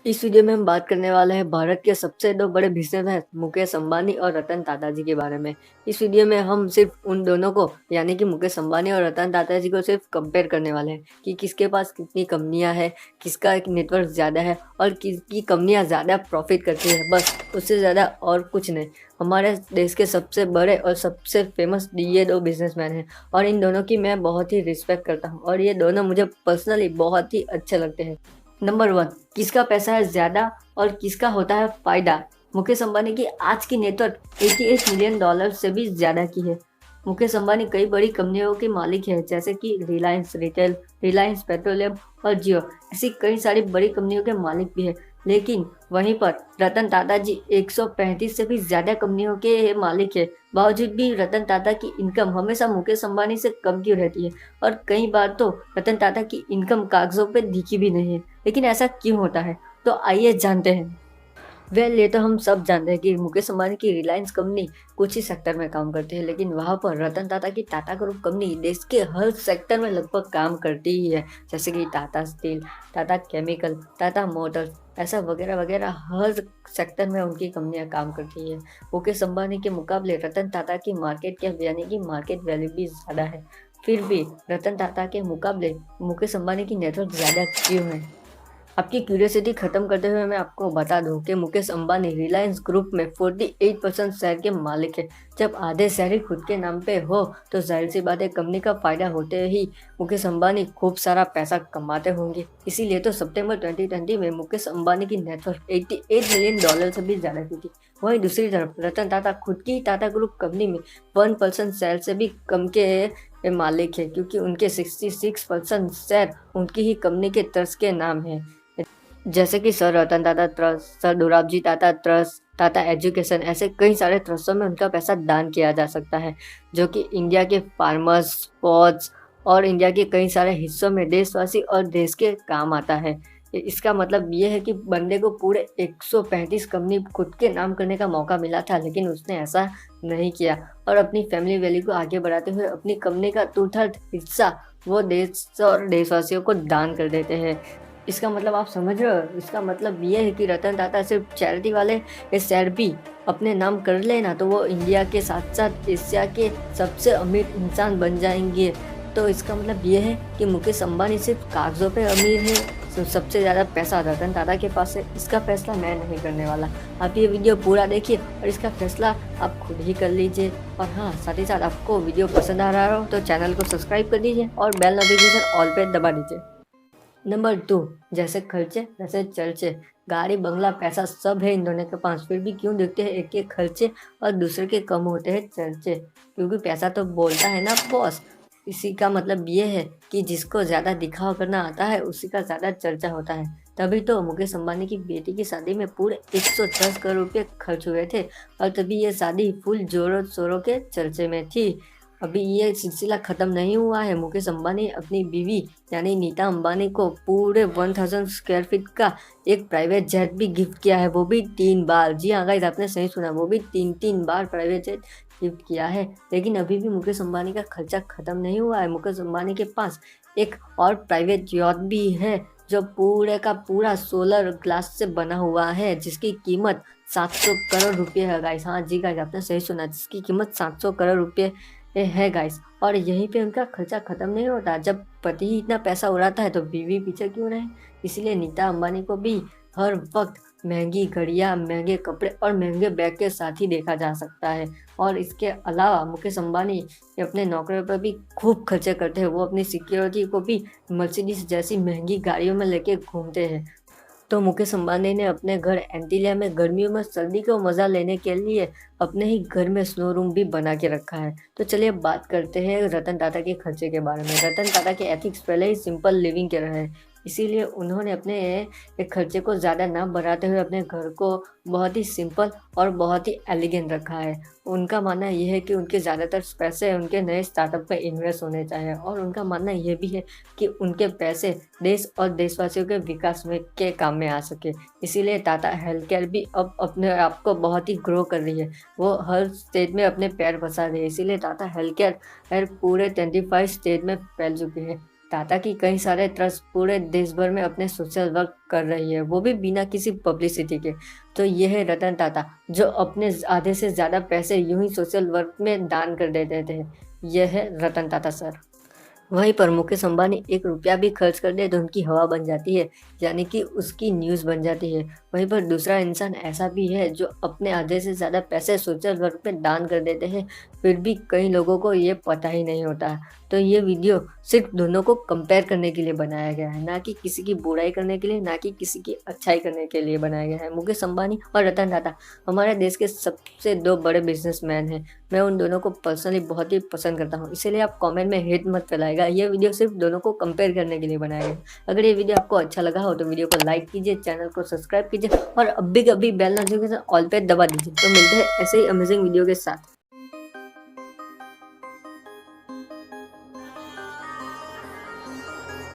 इस वीडियो में हम बात करने वाले हैं भारत के सबसे दो बड़े बिजनेसमैन मुकेश अंबानी और रतन टाटा जी के बारे में। इस वीडियो में हम सिर्फ उन दोनों को यानी कि मुकेश अंबानी और रतन टाटा जी को सिर्फ कंपेयर करने वाले हैं कि किसके पास कितनी कंपनियां हैं, किसका नेटवर्क ज़्यादा है और किसकी कंपनियां ज़्यादा प्रॉफिट करती है, बस उससे ज़्यादा और कुछ नहीं। हमारे देश के सबसे बड़े और सबसे फेमस ये दो बिजनेसमैन हैं और इन दोनों की मैं बहुत ही रिस्पेक्ट करता हूँ और ये दोनों मुझे पर्सनली बहुत ही अच्छे लगते हैं। नंबर 1, किसका पैसा है ज़्यादा और किसका होता है फ़ायदा। मुकेश अंबानी की आज की नेटवर्थ 88 मिलियन डॉलर से भी ज़्यादा की है। मुकेश अंबानी कई बड़ी कंपनियों के मालिक हैं जैसे कि रिलायंस रिटेल, रिलायंस पेट्रोलियम और जियो। ऐसी कई सारी बड़ी कंपनियों के मालिक भी हैं। लेकिन वहीं पर रतन टाटा जी 135 से भी ज़्यादा कंपनियों के मालिक है। बावजूद भी रतन टाटा की इनकम हमेशा मुकेश अंबानी से कम क्यों रहती है और कई बार तो रतन टाटा की इनकम कागजों पे दिखी भी नहीं है। लेकिन ऐसा क्यों होता है, तो आइए जानते हैं। ये तो हम सब जानते हैं कि मुकेश अंबानी की रिलायंस कंपनी कुछ ही सेक्टर में काम करती है, लेकिन वहाँ पर रतन टाटा की टाटा ग्रुप कंपनी देश के हर सेक्टर में लगभग काम करती ही है। जैसे कि Tata steel, Tata chemical, Tata Motors, ऐसा वगैरह वगैरह हर सेक्टर में उनकी कंपनियां काम करती है। मुकेश अंबानी के मुकाबले रतन टाटा की मार्केट कैप यानी कि मार्केट वैल्यू भी ज़्यादा है। फिर भी रतन टाटा के मुकाबले मुकेश अंबानी की नेटवर्क ज़्यादा क्यों है? आपकी क्यूरियोसिटी खत्म करते हुए मैं आपको बता दूं कि मुकेश अंबानी रिलायंस ग्रुप में 48% शेयर के मालिक है। जब आधे शेयर ही खुद के नाम पे हो तो जाहिर सी बात है कंपनी का फायदा होते ही मुकेश अंबानी खूब सारा पैसा कमाते होंगे। इसीलिए तो सितंबर 2020 में मुकेश अंबानी की नेटवर्थ 88 मिलियन डॉलर से भी ज़्यादा की थी। वहीं दूसरी तरफ रतन टाटा खुद की टाटा ग्रुप कंपनी में 1% शेयर से भी कम के मालिक है, क्योंकि उनके 66% शेयर उनकी ही कंपनी के ट्रस्ट के नाम है, जैसे कि sir Ratan Tata trust, sir Dorabji Tata trust, Tata education. ऐसे कई सारे ट्रस्टों में उनका पैसा दान किया जा सकता है, जो कि इंडिया के फार्मर्स, फौज और इंडिया के कई सारे हिस्सों में देशवासी और देश के काम आता है। इसका मतलब ये है कि बंदे को पूरे 135 कंपनी खुद के नाम करने का मौका मिला था, लेकिन उसने ऐसा नहीं किया और अपनी फैमिली वैल्यू को आगे बढ़ाते हुए अपनी कंपनी का 2/3 हिस्सा वो देश और देशवासियों को दान कर देते हैं। इसका मतलब आप समझ रहे हो? इसका मतलब ये है कि रतन टाटा सिर्फ चैरिटी वाले ये शेयर भी अपने नाम कर लेना तो वो इंडिया के साथ साथ एशिया के सबसे अमीर इंसान बन जाएंगे। तो इसका मतलब ये है कि मुकेश अंबानी सिर्फ कागजों पे अमीर है, तो सबसे ज़्यादा पैसा रतन टाटा के पास है। इसका फैसला मैं नहीं करने वाला। आप ये वीडियो पूरा देखिए और इसका फैसला आप खुद ही कर लीजिए। और हाँ, साथ ही साथ आपको वीडियो पसंद आ रहा हो तो चैनल को सब्सक्राइब कर दीजिए और बेल नोटिफिकेशन ऑल पे दबा दीजिए। नंबर 2, जैसे खर्चे वैसे चर्चे। गाड़ी बंगला पैसा सब है इन दोनों के पास, फिर भी क्यों देखते हैं एक के खर्चे और दूसरे के कम होते हैं चर्चे? क्योंकि पैसा तो बोलता है ना बॉस। इसी का मतलब ये है कि जिसको ज़्यादा दिखावा करना आता है उसी का ज़्यादा चर्चा होता है। तभी तो मुकेश अंबानी की बेटी की शादी में पूरे 110 करोड़ रुपये खर्च हुए थे और तभी ये शादी फुल जोरों शोरों के चर्चे में थी। अभी ये सिलसिला ख़त्म नहीं हुआ है। मुकेश अंबानी अपनी बीवी यानी नीता अंबानी को पूरे 1000 स्क्वायर फीट का एक प्राइवेट जेट भी गिफ्ट किया है, वो भी 3 बार। जी हाँ गाइस, आपने सही सुना, वो भी 3 बार प्राइवेट जेट गिफ्ट किया है। लेकिन अभी भी मुकेश अंबानी का खर्चा ख़त्म नहीं हुआ है। मुकेश अंबानी के पास एक और प्राइवेट यॉट भी है जो पूरे का पूरा सोलर ग्लास से बना हुआ है, जिसकी कीमत 700 करोड़ रुपये है गाइस। हाँ जी गाइस, आपने सही सुना, जिसकी कीमत 700 करोड़ रुपये है गाइस। और यहीं पे उनका खर्चा खत्म नहीं होता। जब पति ही इतना पैसा उड़ाता है तो बीवी पीछे क्यों रहे? इसलिए नीता अंबानी को भी हर वक्त महंगी घड़ियां, महंगे कपड़े और महंगे बैग के साथ ही देखा जा सकता है। और इसके अलावा मुकेश अंबानी अपने नौकरियों पर भी खूब खर्चे करते हैं। वो अपनी सिक्योरिटी को भी मर्सिडीज जैसी महंगी गाड़ियों में लेके घूमते हैं। तो मुकेश अंबानी ने अपने घर एंटीलिया में गर्मियों में सर्दी को मज़ा लेने के लिए अपने ही घर में स्नो रूम भी बना के रखा है। तो चलिए बात करते हैं रतन टाटा के खर्चे के बारे में। रतन टाटा के एथिक्स पहले ही सिंपल लिविंग के रहे हैं, इसीलिए उन्होंने अपने खर्चे को ज़्यादा ना बढ़ाते हुए अपने घर को बहुत ही सिंपल और बहुत ही एलिगेंट रखा है। उनका मानना यह है कि उनके ज़्यादातर पैसे उनके नए स्टार्टअप में इन्वेस्ट होने चाहिए और उनका मानना यह भी है कि उनके पैसे देश और देशवासियों के विकास में के काम में आ सके। इसीलिए टाटा हेल्थ केयर भी अब अपने आप को बहुत ही ग्रो कर रही है। वो हर स्टेट में अपने पैर बसा रही है। इसीलिए टाटा हेल्थ केयर पूरे 25 स्टेट में फैल चुकी है। टाटा की कई सारे ट्रस्ट पूरे देश भर में अपने सोशल वर्क कर रही है, वो भी बिना किसी पब्लिसिटी के। तो ये है रतन टाटा, जो अपने आधे से ज़्यादा पैसे यूं ही सोशल वर्क में दान कर देते थे। यह है रतन टाटा सर। वहीं पर मुकेश अंबानी 1 रुपया भी खर्च कर दे तो उनकी हवा बन जाती है, यानी कि उसकी न्यूज़ बन जाती है। वहीं पर दूसरा इंसान ऐसा भी है जो अपने आधे से ज़्यादा पैसे सोशल वर्क में दान कर देते हैं, फिर भी कई लोगों को ये पता ही नहीं होता है। तो ये वीडियो सिर्फ दोनों को कंपेयर करने के लिए बनाया गया है, ना कि किसी की बुराई करने के लिए, ना कि किसी की अच्छाई करने के लिए बनाया गया है। मुकेश अंबानी और रतन टाटा हमारे देश के सबसे 2 बड़े बिजनेसमैन हैं। मैं उन दोनों को पर्सनली बहुत ही पसंद करता हूँ, इसीलिए आप कमेंट में हेट मत फैलाइएगा। ये वीडियो सिर्फ दोनों को कंपेयर करने के लिए बनाया गया है। अगर ये वीडियो आपको अच्छा लगा हो तो वीडियो को लाइक कीजिए, चैनल को सब्सक्राइब कीजिए और अभी बेल नोटिफिकेशन ऑल पे दबा दीजिए। तो मिलते हैं ऐसे ही अमेजिंग वीडियो के साथ।